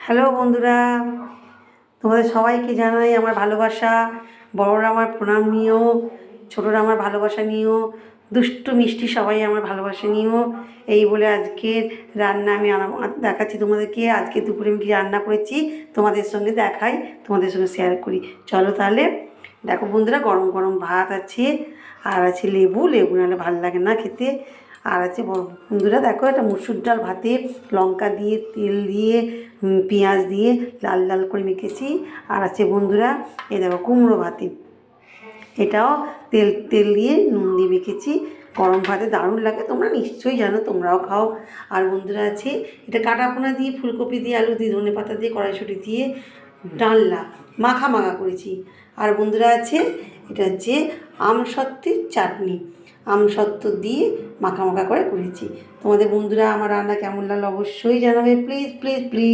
Hello বন্ধুরা, তোমাদের সবাইকে জানাই আমার ভালোবাসা। বড়রা আমার প্রণাম নিও, ছোটরা আমার ভালোবাসা নিও, দুষ্টু মিষ্টি সবাই আমার ভালোবাসা নিও। এই বলে আজকের রান্না আমি দেখাচ্ছি তোমাদেরকে। আজকে দুপুরে আমি কী রান্না করেছি তোমাদের সঙ্গে দেখাই, তোমাদের সঙ্গে শেয়ার করি। চলো তাহলে দেখো বন্ধুরা, গরম গরম ভাত আছে, আর আছে লেবু নাহলে ভালো লাগে না খেতে। আর আছে বন্ধুরা দেখো, একটা মুসুর ডাল ভাতে লঙ্কা দিয়ে তেল দিয়ে পেঁয়াজ দিয়ে লাল লাল করে মেখেছি। আর আছে বন্ধুরা এই দেখো কুমড়ো ভাতে, এটাও তেল তেল দিয়ে নুন দিয়ে মেখেছি। গরম ভাতে দারুণ লাগে, তোমরা নিশ্চয়ই জানো, তোমরাও খাও। আর বন্ধুরা আছে এটা কাটাপোনা দিয়ে, ফুলকপি দিয়ে, আলু দিয়ে, ধনে পাতা দিয়ে, কড়াইশুঁটি দিয়ে ডালনা মাখা মাখা করেছি। আর বন্ধুরা আছে এটা হচ্ছে আমসত্ত্বের চাটনি, আমসত্ত্ব দিয়ে মাখা মাখা করে করেছি। তোমাদের বন্ধুরা আমার রান্না কেমন লাগলো অবশ্যই জানাবে, প্লিজ প্লিজ প্লিজ।